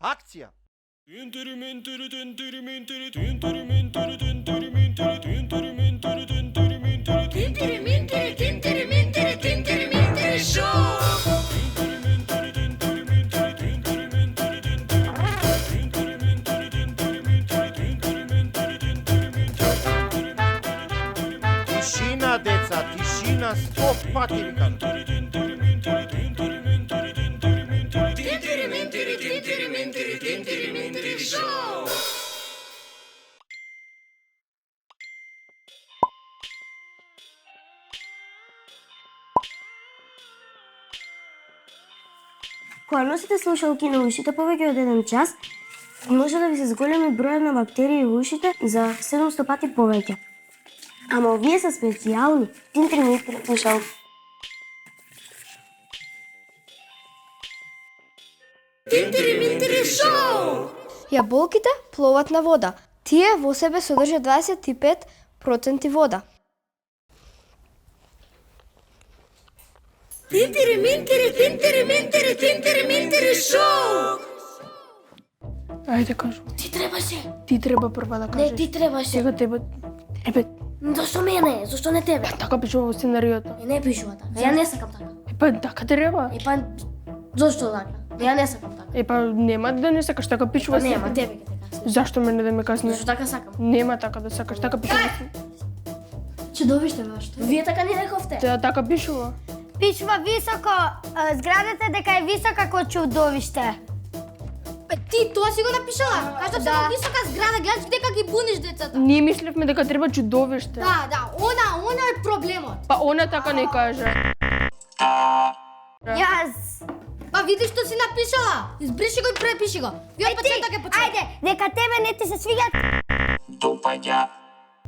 Акција! Тишина, деца, тишина, 100 пати викам. Кога носите слушалки на ушите повеќе од еден час, може да ви се зголеми бројот на бактерии во ушите за 700 пати повеќе. Ама овие се специјални, тинтри-минтри слушалки. Тинтри-минтри шоу! Јаболките пловат на вода. Тие во себе содржат 25% вода. Тинтри-минтри шоу! Ајде кажу. Ти требаше. Ти треба прва да кажеш. Не, ти требаше. Сега тебе. Ебе, Зошто мене? Зошто не тебе? така пишува во сценариото. Не пишува така. Ја не сакам така. Епа, така треба. Епа, зошто така? Ја не сакам така. Епа, нема да не сакаш, така пишува. Па нема, тебе ќе така. Зашто мене да ме казнеш? Зошто така сакам? Нема така да сакаш, така пишува. Чудовиште баш. Вие така не рековте. Така пишува. Пишува високо, зградата дека е висока како чудовиште. Ти тоа си го напишала? Кажа се на висока зграда, гледаш дека ги буниш децата. Ние мислевме дека треба чудовиште. Да, она е проблемот. Па она така не каже. Јас. Па видиш што си напишала. Избриши го и препиши го. Ви од почеток е почеток. Ајде, дека тебе не ти се свиѓа. Допаѓа.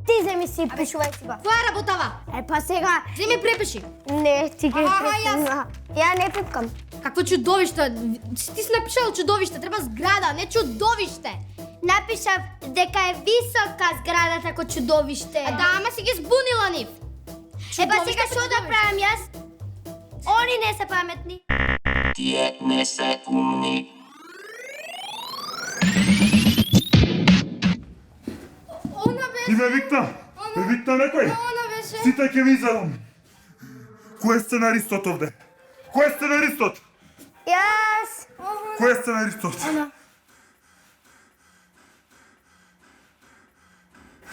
Ти земи си пишувај си ба. Која работава? Па сега, Земи препиши. не, ти ги Јас. Ја не пипкам. Какво чудовиште? Ти си напишала чудовиште, треба зграда, не чудовиште. Напишав дека е висока зградата како чудовиште. Да, ама си ги збунила нив. Епа сега што да правам јас? Они не се паметни. Тие не се умни. Она беше. Ти ме викна? Ме викна некој? Она беше. Сите ќе ви изедам. Кој е сценаристот овде? Кој е сценаристот? Јас. Кој е сценаристот?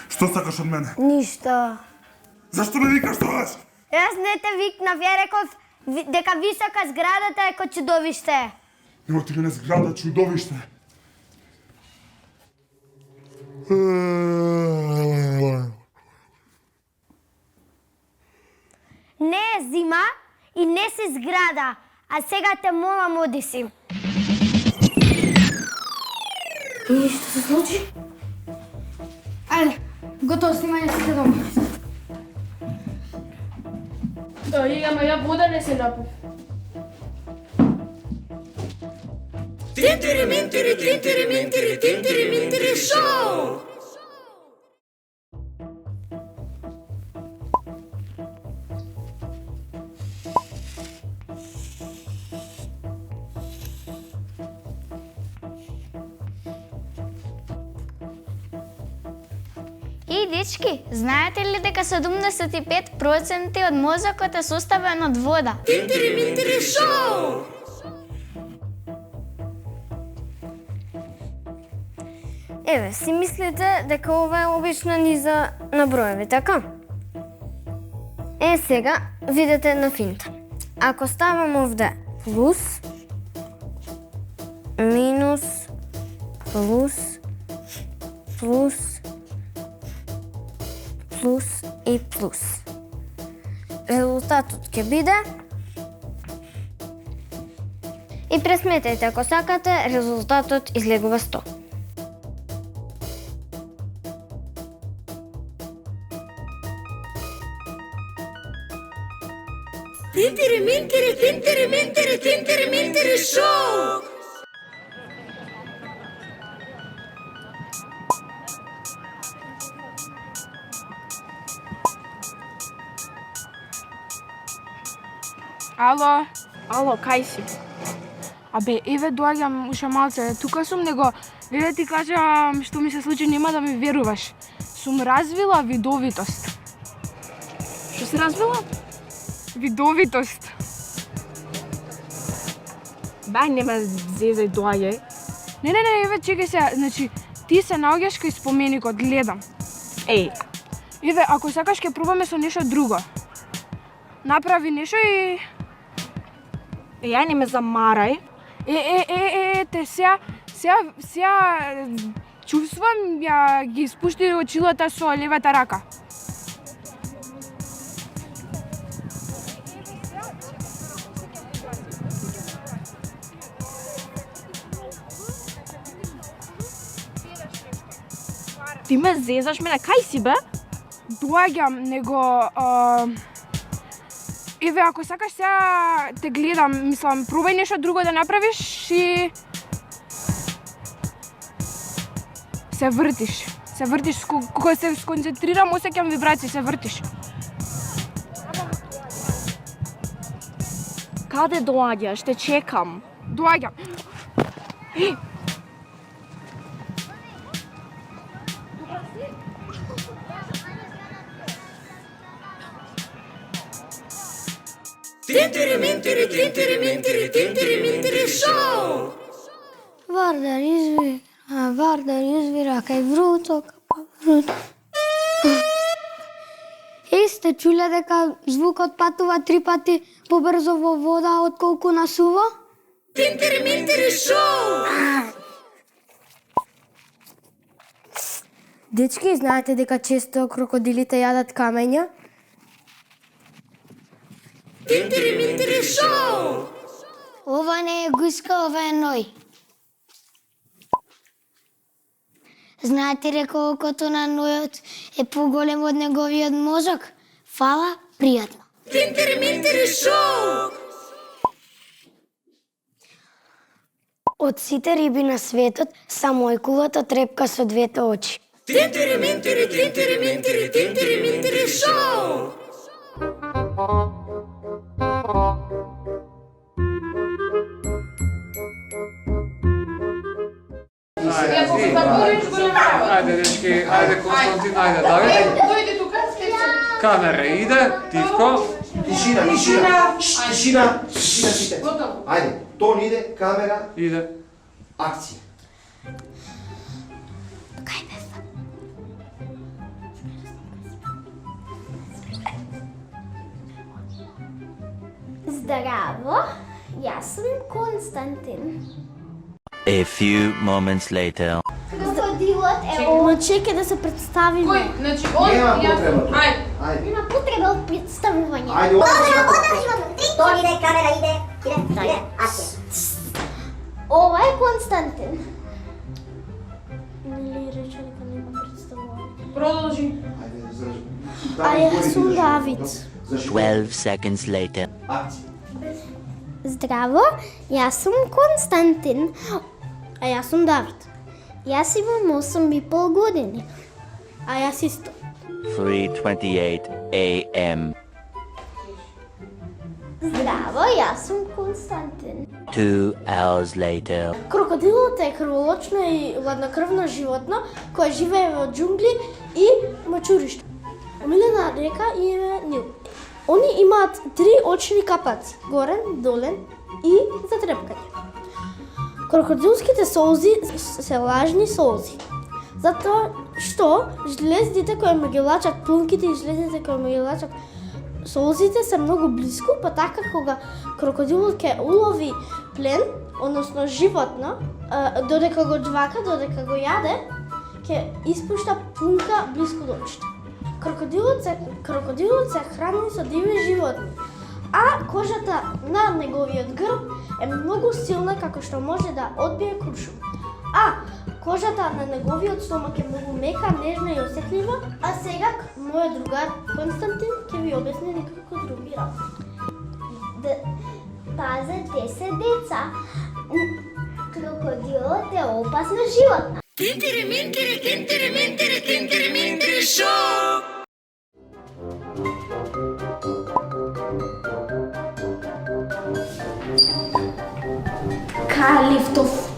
Што сакаш од мене? Ништо. Зашто ме викаш тогаш? Јас не те викнав, ја реков дека висока зградата е како чудовиште. Нема ти мене зграда чудовиште. Не е зима и не си зграда, а сега те молам оди си. И што се случи? Ајде, готово снимање сите дома. Ама ја вода не се напив. Тинтри шоу! И дечки, знаете ли дека 75% од мозокот е составен од вода? Тинтри шоу! Еве, си мислите дека ова е обична низа на броеви, така? Сега, видете една финта. Ако ставам овде плюс, минус, плюс, плюс, плюс и плюс. Резултатот ќе биде... И пресметајте ако сакате, резултатот излегува 100. Тинтри шоу! Ало, кај си? Абе, еве доаѓам уште малце, тука сум, него еве ти кажам што ми се случи, нема да ми веруваш. Сум развила видовитост. Што се развила? Видовитост. Бај, нема зезај, доаѓај. Не, еве чекај се, значи ти се наоѓаш кај споменикот, гледам. Еј, Еве, ако сакаш ќе пробаме со нешто друго. Направи нешто и ја не ме замарај. те сега чувствувам ја ги спушти очилата со левата рака. Ти ме зезаш мене, кај си бе? Доаѓам, него еве, ако сакаш сега те гледам, мислам, пробај нешто друго да направиш и се вртиш. Кога се сконцентрирам, осеќам вибрации, се вртиш. Каде доаѓаш? Те чекам. Доаѓам. Тинтери шоу! Вардар извира кај вруток, сте чуле дека звукот патува 3 пати побрзо во вода отколку на суво? Тинтери шоу! Дечки, знаете дека често крокодилите јадат камења? Тинтери шоу! Ова не е гуска, ова е ној. Знаете дека окото на нојот е поголемо од неговиот мозок? Фала, пријатно. Тинтери шоу! Од сите риби на светот, само ојкулото трепка со двете очи. Тинтери шоу! Ајде, дечки, ајде Константин, ајде Давид. Дојди тука, Камера иде, Тивко. Тишина сите. Ајде, тон иде, камера, Иде. акција. Здраво, јас сум Константин. A few moments later. Крокодилот е овој. Чекај да се представиме. Кој? Значи, он, Нема јас... потреба. Ајде. Нема потреба од представување. Ајде, Тон иде, камера иде, акција. Ова е Константин. Нели рече дека нема представување. Продолжи. А јас сум Давид. 12 seconds later. Акција. Здраво, јас сум Константин. А јас сум Давид. Јас имам 8,5 години. А јас исто. 3:28 a.m. Здраво, јас сум Константин. 2 hours later. Крокодилот е крволочно и ладнокрвно животно кое живее во џунгли и мачуришта. Омилена река им е Нил. Они имаат 3 очни капаци, горен, долен и за трепкање. Крокодилските солзи се лажни солзи. Затоа што жлездите кои ме ги лачат плунките и жлездите кои ме ги лачат солзите се многу блиску, па така кога крокодилот ќе улови плен, односно животно, додека го џвака, додека го јаде, ќе испушта плунка блиску до очите. Крокодилот се храни со диви животни, а кожата на неговиот грб е многу силна како што може да одбие куршум. А кожата на неговиот стомак е многу мека, нежна и осетлива, а сега мојот другар Константин ќе ви објасни некако други работи. Пазете се, деца. Крокодилот е опасна животна. Тинтери шоу! Халифтов.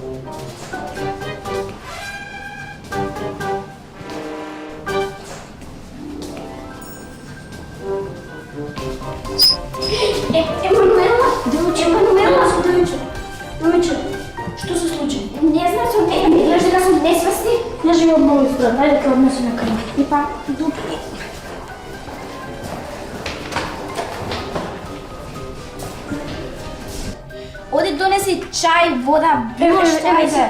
Емануела? Девочка, что се случи? Не знам, изглежда да съм несвестни. Не живе много страна, айде да отнесем на кръв. И пак, дупки. Оди донеси чај, вода, било што ми се.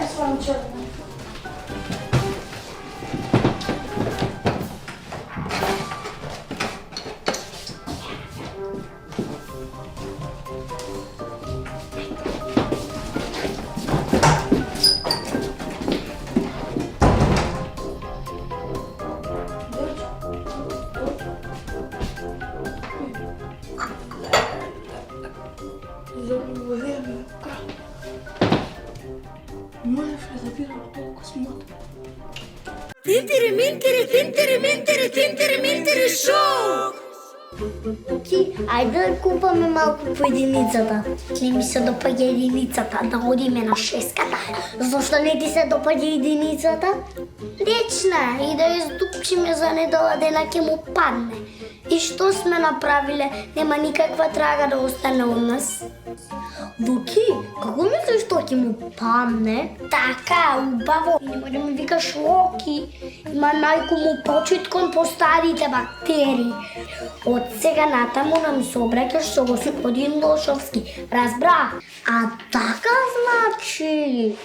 Тинтери шоу! Ајде да купаме малку по единицата. Не ми се допаѓа единицата, да одиме на шеската. Зошто не ти се допаѓа единицата? Речна и да издупчиме за недела дена ќе му падне. И што сме направиле? Нема никаква трага да остане од нас. Луки, како мислиш што ќе му падне? Така, убаво. Нема да ми викаш Локи. Има најку му почит кон постарите бактерии. Од сега натаму нам се обраќаш со господин Лошовски. Разбра? А така значи.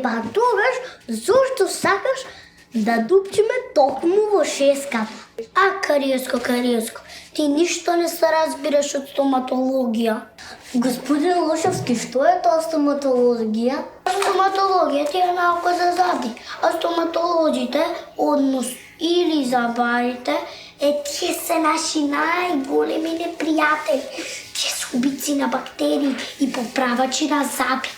Па тогаш, зошто сакаш да дупчиме токму во шеската? А, Кариеско, ти ништо не се разбираш од стоматологија. Господин Лошовски, што е тоа стоматологија? Стоматологија ти е наука за зъби, а стоматолозите, однос или забарите, тие се наши најголеми непријатели. Тие се убици на бактерии и поправачи на зъби.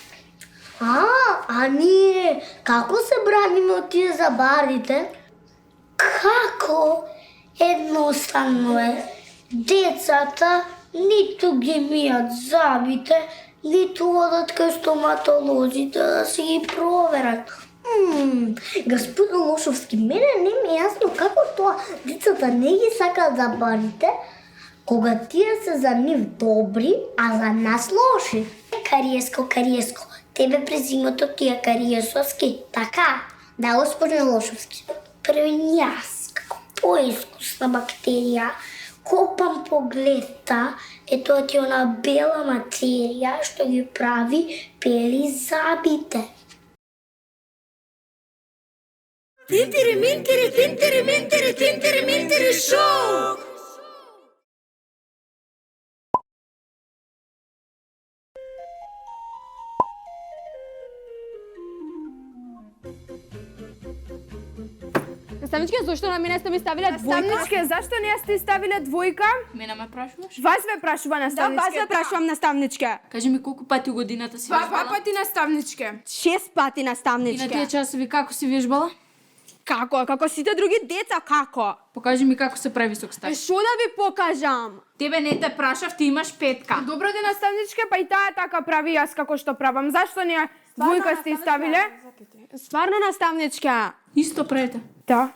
А ние како се браниме од тие забарите? Како? Едноставно е. Децата ниту ги мијат зъбите, ниту одат кај стоматолозите да си ги проверат. Господин Лошовски, мене не ми е јасно како тоа децата не ги сакаат забарите, кога тие се за нив добри, а за нас лоши. Кариеско, тебе презимото ти е Кариесовски, така? Да, господин Лошовски. Први јас, како поискусна бактерија, копам погледта, тоа ти е она бела материја што ги прави бели зъбите. Тинтери шоу! Наставничке, зошто на мене сте ми ставиле двојка? Наставничке, зашто не сте ставиле двојка? Мене ме прашуваш? Вас ве прашува наставничке. Да, вас ве прашувам наставничке. Кажи ми колку пати у годината си вежбала? 2 пати наставничке. 6 пати И на наставничке. тие часови како си вежбала? Како? Како сите други деца, како? Покажи ми како се прави сокстар. Што да ви покажам? Тебе не те прашав, ти имаш 5. Добро де наставничке, па и таа така прави јас како што правам. Зашто не двојка сте ставиле? Стварно наставничке. Исто правите. Да.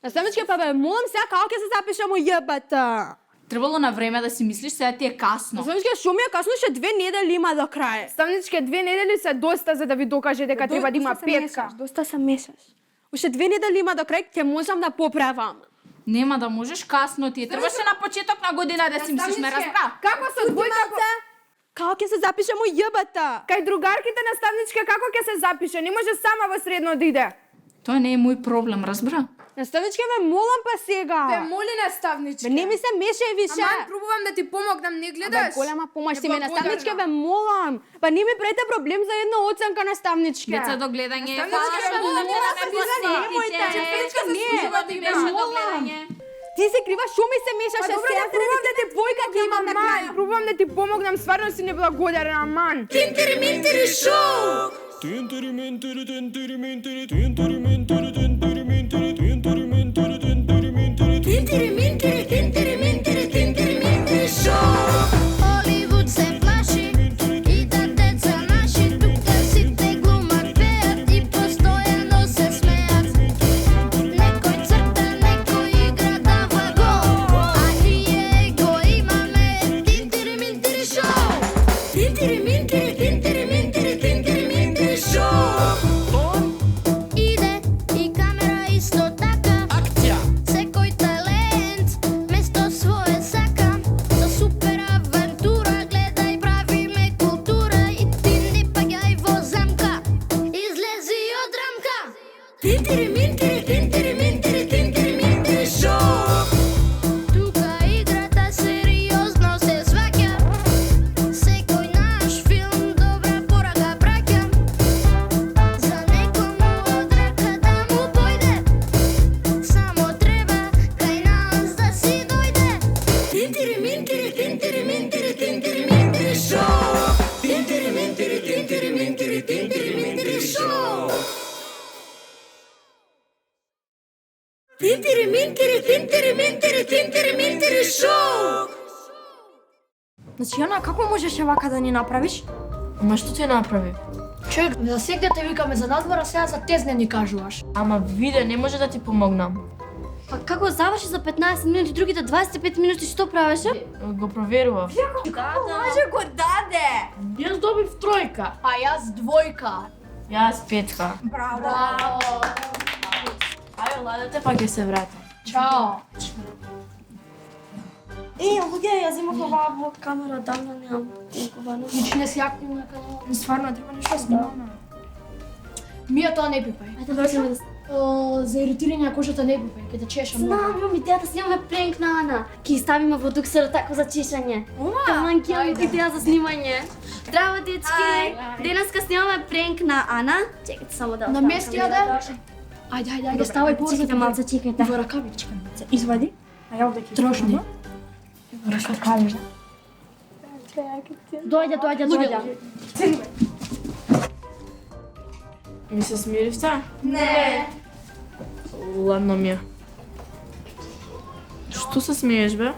Наставничке, па бе, молам сега како ќе се запишам у ЈБТ? Требало на време да си мислиш, сега ти е касно. Наставничке, шо ми е касно, ше 2 недели има до крај. Наставничке, 2 недели се доста за да ви докаже дека треба да има 5. Доста се месец. Уште 2 недели има до крај, ќе можам да поправам. Нема да можеш, касно ти е. Требаше на почеток на година да си мислиш, ме разбра. Како со двојка? Како ќе се запишам у ЈБТ? Кај другарките наставничке како ќе се запише? Не може сама во средно да иде. Тоа не е мој проблем, разбра? Наставничке, ме молам па сега. Те моли наставничке. Бе, не ми се мешај више. Аман, пробувам да ти помогнам, не гледаш? Бе, голема помош си ме, наставничке, бе, молам. Па не ми прете проблем за една оценка, наставничке. Деца до гледање. Наставничке, Молам те да ме немојте. посетите. Не, ти беше до гледање. Ти се крива, шо ми се мешаше Добро, сега? да пробувам да ти двојка ќе имам на Аман, крај. пробувам да ти помогнам, стварно си неблагодарен, Аман. Тинтери шоу! Тинтери шоу! Холивуд се плаши и да деца Тинтери, минтери, тинтери, минтери, тинтери, минтери шоу. Тука играта сериозно се сваќа. Секој наш филм добра порака праќа. За некому од рака да му појде. Само треба кај нас да си дојде. Тинтери, минтери, тинтери, минтери, тинтери, минтери шоу. Тинтери, минтери, тинтери, минтери, тинтери, минтери шоу. Тинтери, минтери, тинтери, минтери, тинтери, минтери шоу. Значи, Јана, како можеше вака да ни направиш? Ама што ти направи? Човек, за сега те викаме за надвора, сега за тез не ни кажуваш. Ама виде, не може да ти помогнам. Па како заврши за 15 минути, другите 25 минути што правеше? Го проверував. Може го даде! Јас добив тројка. А јас двојка. Јас петка. Браво! Ајде, ладете, па ќе се вратам. Чао! Луѓе, јас имах оваа камера, давно немам никога. Значи не си активна на каналот. Стварно, треба нешто да снимаме. Мија тоа не пипај. Ајде, дојдеме да... За иритирање на кожата не пипај, ќе те чеша многу. Знам, имам идеја да снимаме пренк на Ана. Ки ставиме во дуксера тако за чешање. Таман ќе имаме идеја за снимање. Здраво, дечки! Денеска снимаме пренк на Ана. Чекайте само да... Намести ја да? Ајде, ставај порза. Чекайте малце, чекайте. Во ракавичка. Извади. А ја овде ќе трошни. Во ракавичка. Дојде. Ми се смиривте? Не. Ладно ми е. Што се смееш, бе?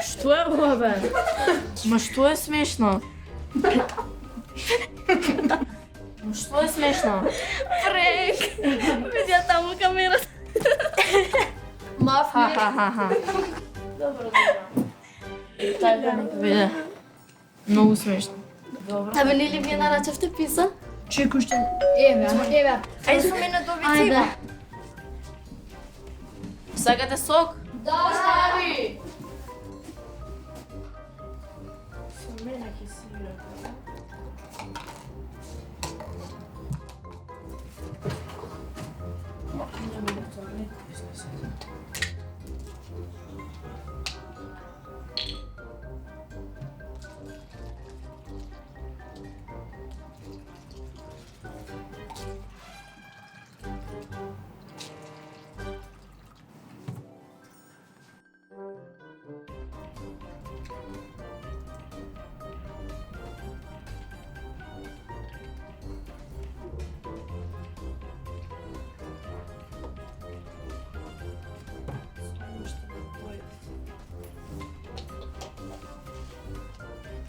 Што е ова, бе? Ма што е смешно? Ма што е смешно? Пренк! Видја таму камерата. Мафни. Ха. Добро. Тај да не виде. Многу смешно. Добро. Абе, нели вие нарачавте писа? Чекај што. Еве. Ајде со мене до вицима. Сакате сок? Да, стави. Со мене ќе си играте.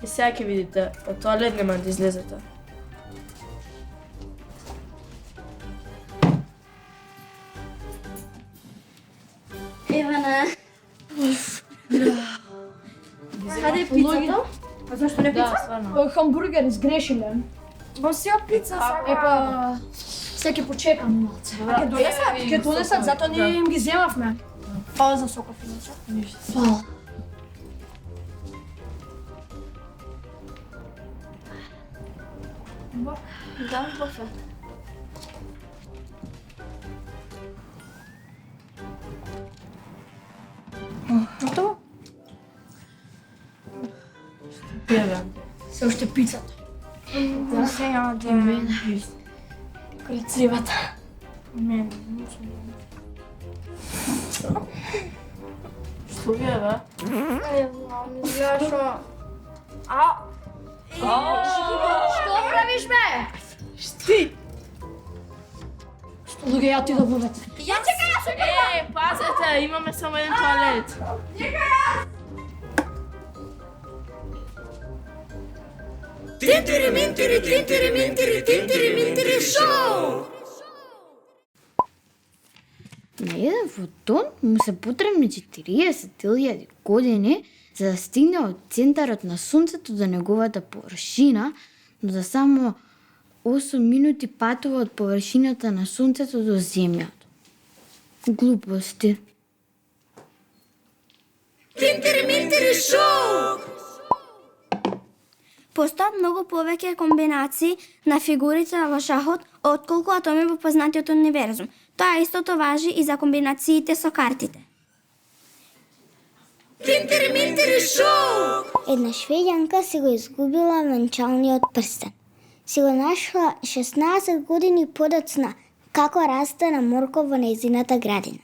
И сега ќе видите, од тоалет нема да излезете. Ивана. Каде е пицата? А зашто не пица? Да, стварно. Хамбургер изгрешиле. Бо си пица сака. Епа, се ќе почекам малце. Ќе донесат, затоа ние им ги земавме. Фала за соков, иначе. Фала. Да, бофе. Готово? Певе. Се уште пицата. Да, сега да мен. Крецивата. Мен. Што ви е, бе? Зашо? Што правиш, бе? Ти! Што луѓе ја ти да будете? Ја чекај, јас Е, пазете, имаме само еден тоалет. Тинтери, минтери, тинтери, минтери, тинтери, минтери шоу. На еден фотон му се потребни 40.000 години за да стигне од центарот на Сонцето до неговата површина, но за само 8 минути патува од површината на Сонцето до Земјата. Глупости. Тинтери, минтери шоу. Постојат многу повеќе комбинации на фигурите во шахот отколку атоми во познатиот универзум. Тоа истото важи и за комбинациите со картите. Една швеѓанка си го изгубила венчалниот прстен. Си го нашла 16 години подоцна како расте на морков во нејзината градина.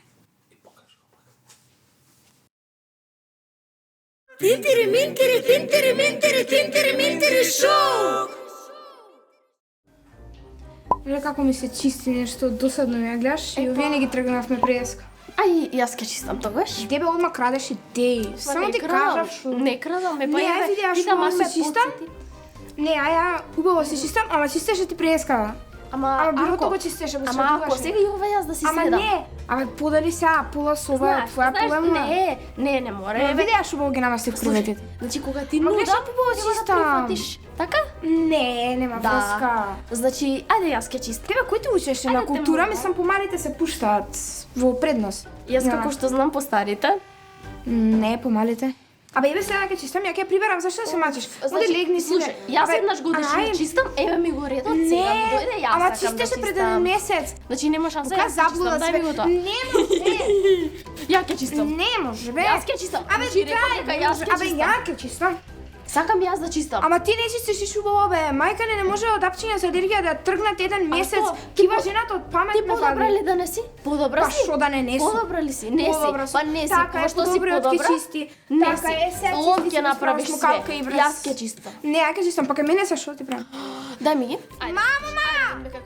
Леле, како ми се чисти нешто, досадно ми ја гледаш и овие не ги тргнавме преска. Ај, јас ке чистам тогаш. Тебе одма крадеш идеи. Само ти кажав што... Не крадам, ме па Не, ај види, ја што се чистам. Не, а ја убаво се чистам, ама чистеше ти преска. Ама бирото го чистеше, го Ама ако сега и ова јас да си ама седам. не, ама подали сега пола со ова, твоја проблема. Не мора. Ама види ја што убаво ги намастив креветите. Значи кога ти Ма нуда, гледаш убаво чистам. Така? Не, нема врска. Значи, ајде јас ке чистам. Тебе кој ти учеше на култура, мислам помалите се пуштаат во преднос. Јас како што знам по старите. Не, помалите. Абе, еве сега ќе чистам, ја ќе приберам, зашто се мачиш? Оди легни си. Слушај, јас еднаш годишно чистам, еве ми го редот, сега ми дојде, јас ама сакам да чистеше пред еден месец. Значи нема шанса, Која јас ќе заблуда чистам, дај ми го тоа. Не може. Ја ќе чистам. Не може, бе. Јас ќе чистам. Абе, Значи, реков дека јас ќе абе, чистам. ја ќе чистам. Сакам јас да чистам. Ама ти не чистиш и убаво, бе. Мајка не може од апчиња за алергија да тргнат еден месец. Кива жената од памет. Ти подобра ли да не си? Подобра Па си? што да не сум? Подобра ли си? Не си. Па не си. Така е, Што си подобриот ќе подобра? чисти. Не Така си. е, сега Он чисти ќе си направиш справиш све. мукалка и врз. Јас ќе чистам. Не, ја ќе чистам, пака мене са што ти правам? Дај ми ги. Мамо!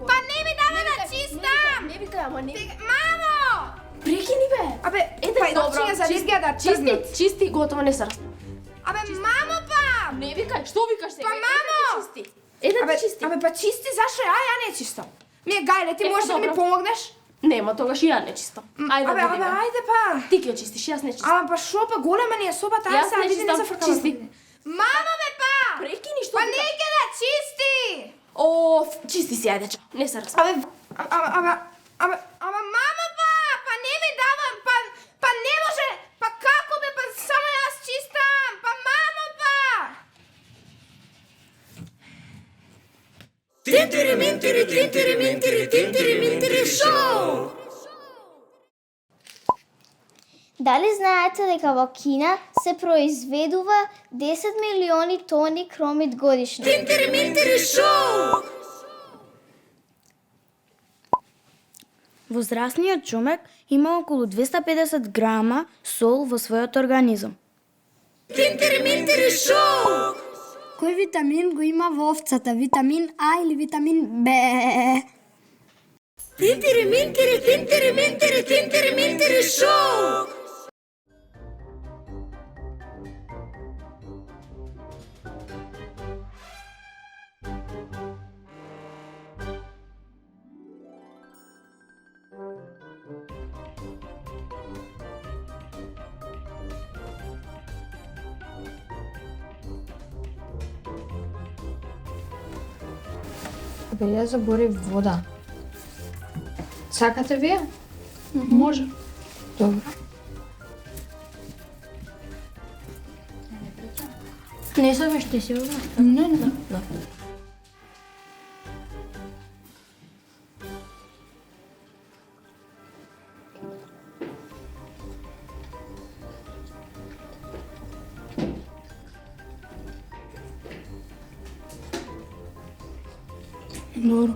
Па не ми дава да чистам! Не викај, ама не. Мамо! Прекини бе. Абе, Еде, па добро. апчиња за алергија да Чисти, тргнат. чисти, готово, не се распа. Абе, мамо па! Не викај, што викаш сега? Па, мамо! Чисти. Еде Абе, ти чисти. абе, па чисти, зашо ја не чистам? Ми е гајле, ти можеш да ми добро. помогнеш? Нема, тогаш и ја не чистам. Ајде, Абе, видиме. ајде па. Ти ќе чистиш, јас не чистам. Ама па шо па голема ни е собата, Јас сега не види не чистам, зафркала. чисти. Мамо бе па! Прекини, што Па викаш? не ќе да чисти! О, чисти си, ајде, ча. Не се распа. Ама мамо па! Па не ми давам, па не може! Па како бе, па само јас чистам! Па мамо па! Дали знаете дека во Кина се произведува 10 милиони тони кромит годишно? Возрастниот човек има околу 250 грама сол во својот организам. Кој витамин го има во овцата? Витамин А или витамин Б? Абе, ја заборив вода. Сакате вие? Може. Добро. Не сакаш ти си вода? Не. Добро.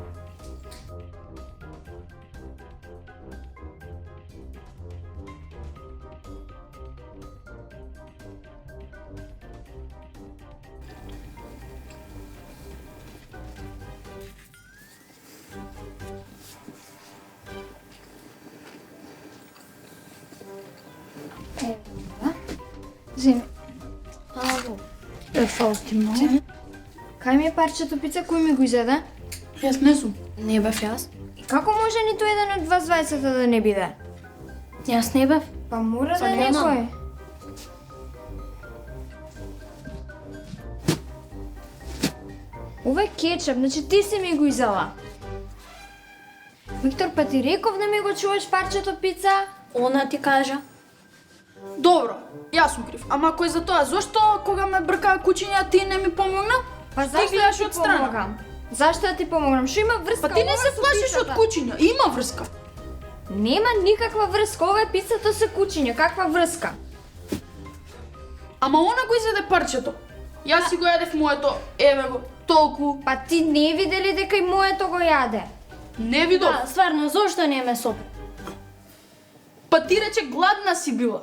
Земи. Фал ти малку. Кај ми е парчето пица кој ми го изеде? Јас не сум. Не бев јас. И како може ниту еден од вас двајцата да не биде? Јас не бев. Па мора да е не знам. некој. Ова е кетчуп, значи ти си ми го изела. Виктор, па ти реков да ми го чуваш парчето пица? Она ти кажа. Добро, јас сум крив. Ама ако е за тоа, зошто кога ме бркаа кучиња ти не ми помогна? Па Ти зашто гледаш да ти од страна. помогам? Зашто да ти помогам? Што има врска? Па ти не ова се со плашиш од пицата? кучиња. Има врска. Нема никаква врска, ова е пицата со кучиња, каква врска? Ама она го изеде парчето. Јас си го јадев моето, еве го, толку. Па ти не видели дека и моето го јаде? Не видов. Да, стварно, зошто не ме сопи? Па ти рече гладна си била.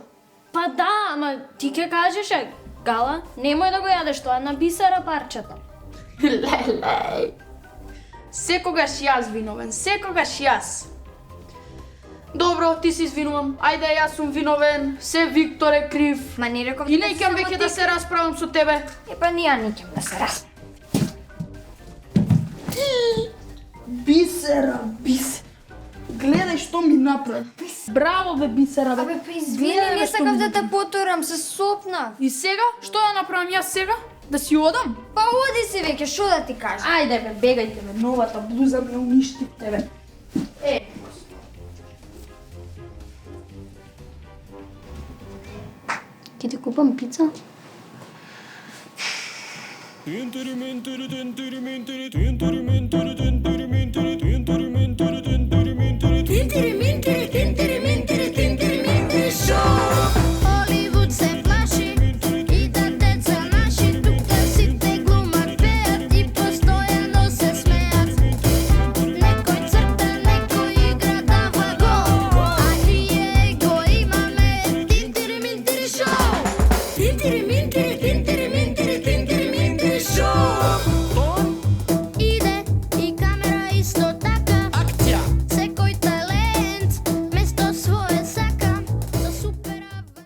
Па да, ама ти ке кажеш, Гала, немој да го јадеш тоа на бисера парчето. Леле. Секогаш јас виновен, секогаш јас. Добро, ти си извинувам. Ајде, јас сум виновен. Се Виктор е крив. Ма не реков И неќам веќе да се расправам со тебе. Па ние не ќе да се раз. Бисера, бисера. Гледај што ми направи. Браво бе, Бисера, бе. Абе, па извини, Гледај, бе, не што сакав ми да те направи. потурам, се сопнав. И сега? Што да направам јас сега? Да си одам? Па оди си веќе, што да ти кажам? Ајде бе, бегајте бе, новата блуза ме уништи тебе. Ќе ти купам пица? Tinteri menteri tinteri menteri tinteri menteri